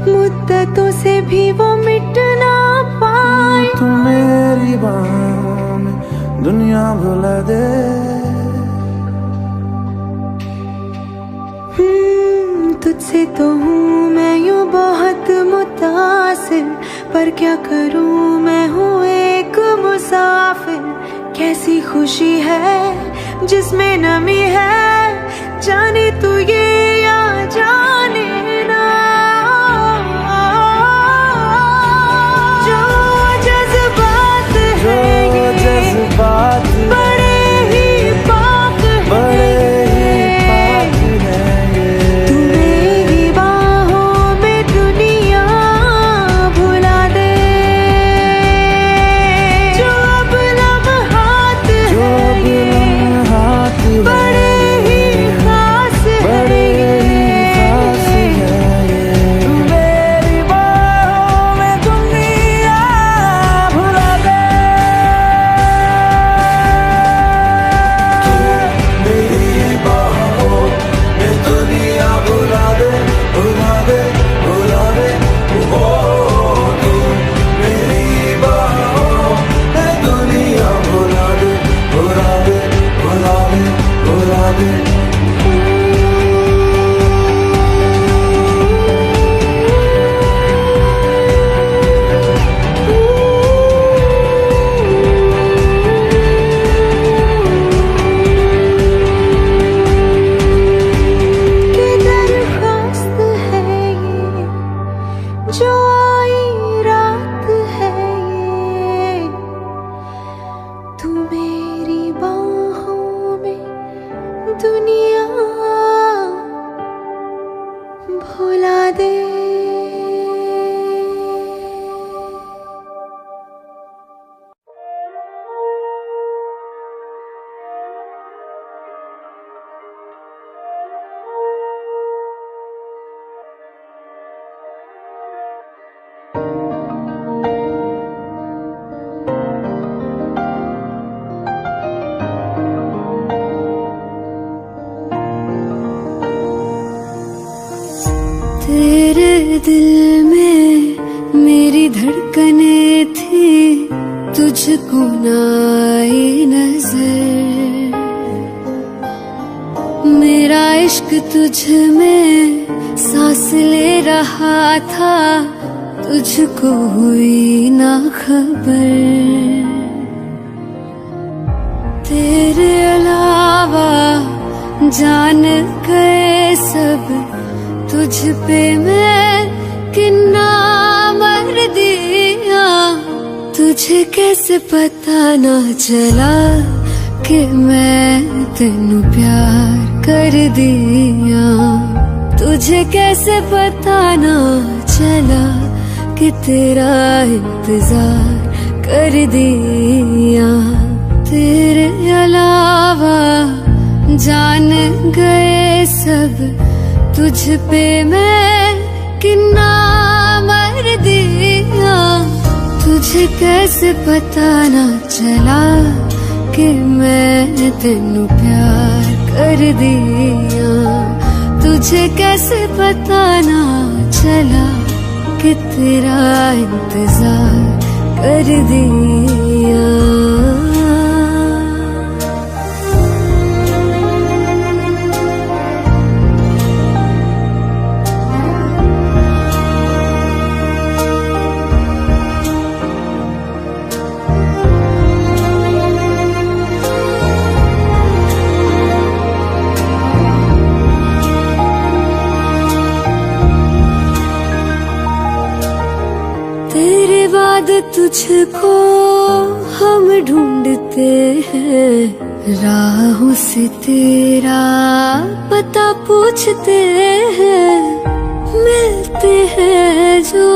मुद्दतों से भी वो मिट ना पाए। तू मेरी बाहों में दुनिया भुला दे। तुझसे तो हूँ मैं यूँ बहुत मुतासिर, पर क्या करूँ मैं हूँ एक मुसाफिर। कैसी खुशी है जिसमें नमी है, जाने तू ये या जाने ना। जो जज्बात है ये जज्बात बड़े ही पाक है। तू मेरी बाहों में दुनिया भुला दे। जो अब लम्हात है ये बड़े ही खास है ये। तू मेरी बाहों में दुनिया भुला दे। तू मेरी बाहों में दुनिया भुला दे, भुला दे, भुला दे। ओ तू मेरी बाहों में दुनिया भुला दे, भुला दे, भुला दे, भुला दे। कि दरख्वास्त है ये जो आई रात है ये। तू मेरी बाहों में दुनिया भुला दे। तेरे दिल में मेरी धड़कने थी, तुझको ना आई नजर। मेरा इश्क तुझ में सांस ले रहा था, तुझको हुई ना खबर। तेरे अलावा जान गए सब, तुझ पे मैं किन्ना मर दिया। तुझे कैसे पता ना चला कि मैं तेनू प्यार कर दिया। तुझे कैसे पता ना चला कि तेरा इंतजार कर दिया। तेरे अलावा जान गए सब, तुझ पे मैं किन्ना मर दिया। तुझे कैसे पता ना चला कि मैं तेनू प्यार कर दिया। तुझे कैसे पता ना चला कि तेरा इंतजार कर दिया। तेरे बाद तुझको हम ढूंढते हैं, राहों से तेरा पता पूछते हैं। मिलते हैं जो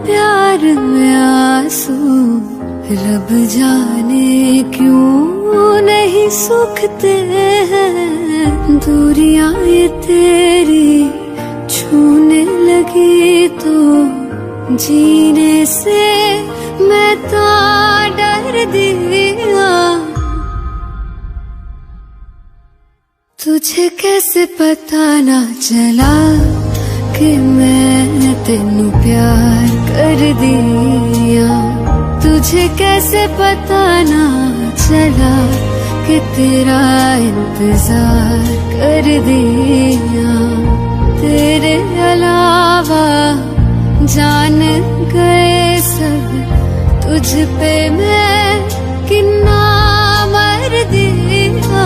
प्यार में आंसू, रब जाने क्यों नहीं सूखते हैं। दूरियां ये तेरी छूने लगी तो जीने से मैं तो डर दिया। तुझे कैसे पता ना चला कि मैं तेनू प्यार कर दिया। तुझे कैसे पता ना चला कि तेरा इंतजार कर दिया। तेरे अलावा जान गए सब तुझ पे मैं कितना मर दिया।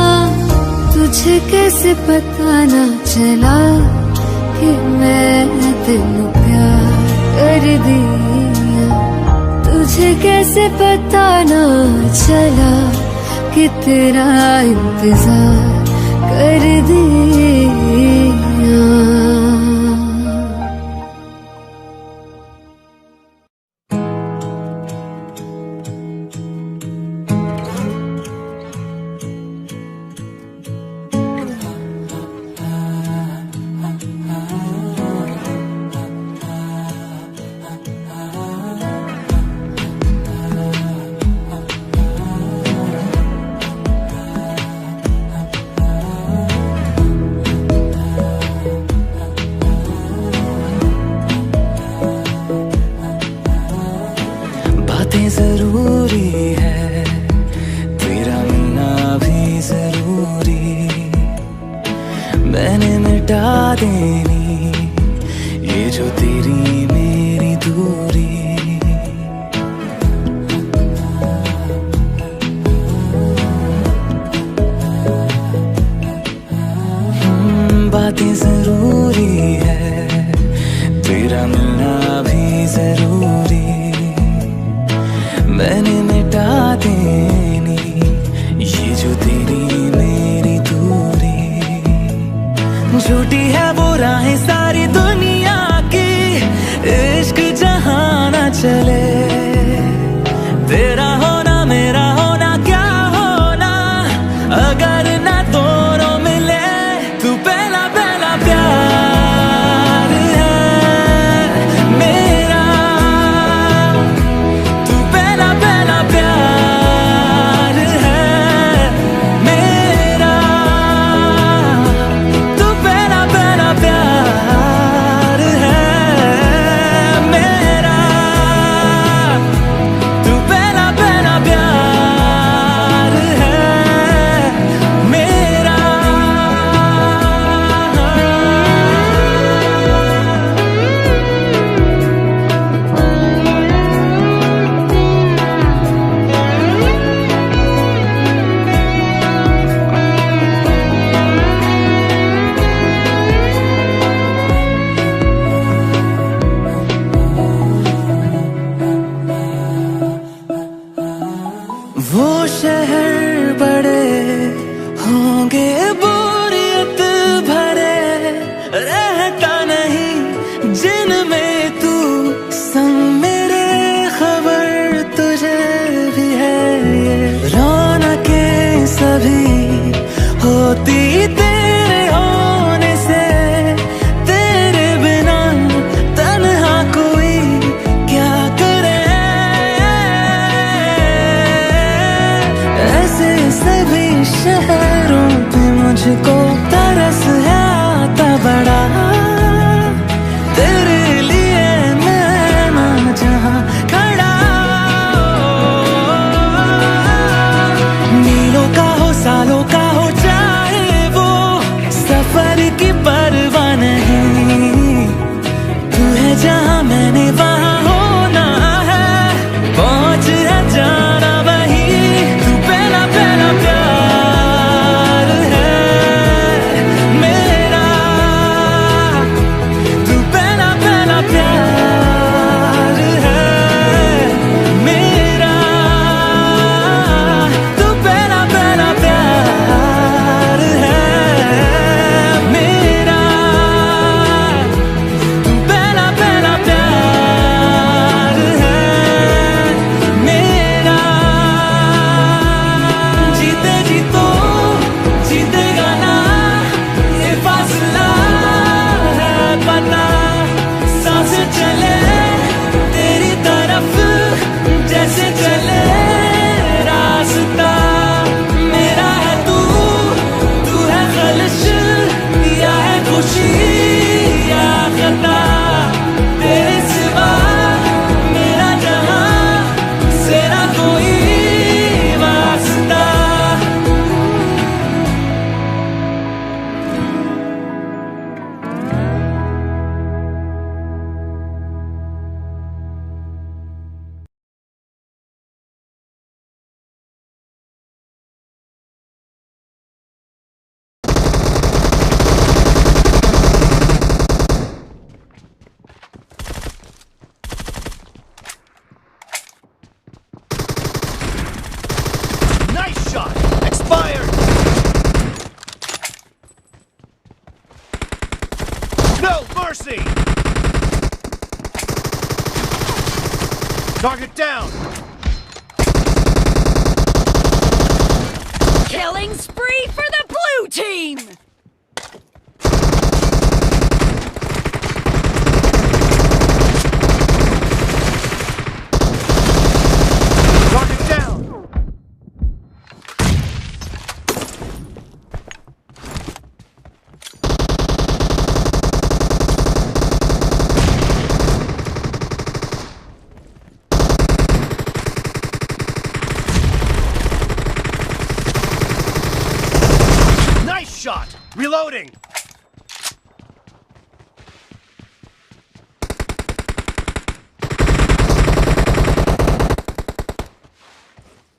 तुझे कैसे पता ना चला कि मैं तेनू प्यार कर दिया। तुझे कैसे पता ना चला कि तेरा इंतजार कर दिया। जरूरी है, तेरा मिलना भी जरूरी। मैंने मिटा देनी ये जो तेरी मेरी दूरी। बातें जरूरी है, तेरा मिलना भी जरूरी। मैंने मिटा देनी ये जो तेरी मेरी दूरी। झूठी है वो राहें सारी दुनिया की, इश्क जहां न चले। तेरा होना मेरा होना क्या होना, अगर ना दोनों मिले। तू पहला पहला प्यार है मेरा, तू पहला पहला प्यार है मेरा। तू पहला पहला प्यार है मेरा, तू पहला पहला प्यार है मेरा। वो शहर बड़े होंगे बोरियत भरे, रहता नहीं जिनमें तू संग मेरे। खबर तुझे भी है ये रौनकें सभी होती तेरे होने से। तेरे बिना तन्हा कोई क्या करे। ऐसे सभी शहरों पे मुझको तरस है आता बड़ा। तेरे लिए मैं ना जहां खड़ा। मीलों का हो सालों का हो चाहे वो, सफर की परवाह नहीं। तू है जहां मैंने वहां होना है, पहुंच है जाना वही। तू पहला पहला प्यार है मेरा। Expired! No mercy! Target down! Killing spree for the blue team! Target down! Nice shot! Reloading!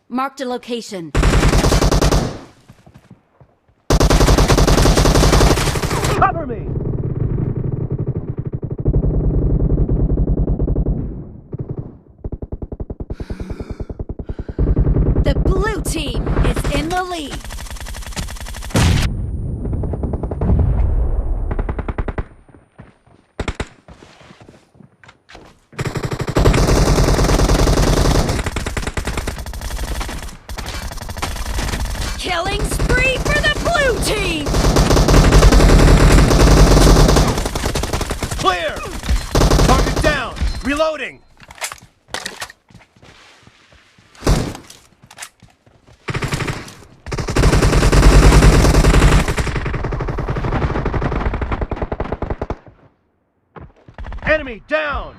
Marked a location. Cover me! The blue team is in the lead. Killing spree for the blue team! Clear! Target down! Reloading! Enemy down!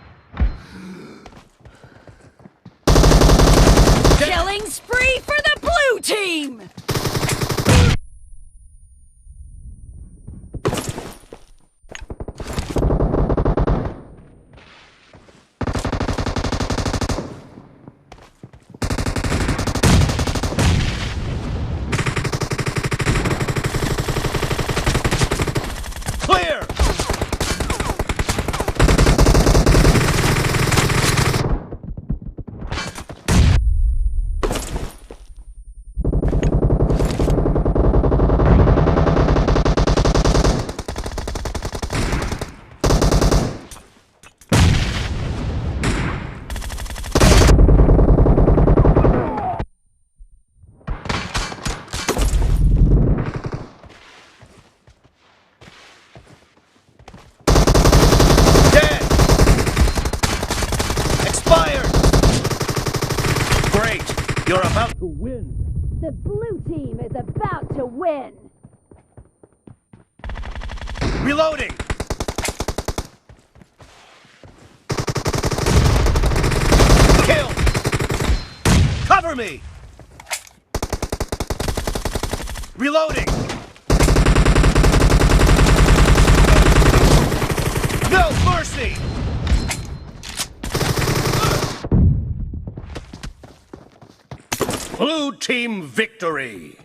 Killing spree for the blue team! Clear! Dead! Expired! Great! You're about to win! The blue team is about to win! Reloading! Kill! Cover me! Reloading! No mercy! Blue team victory!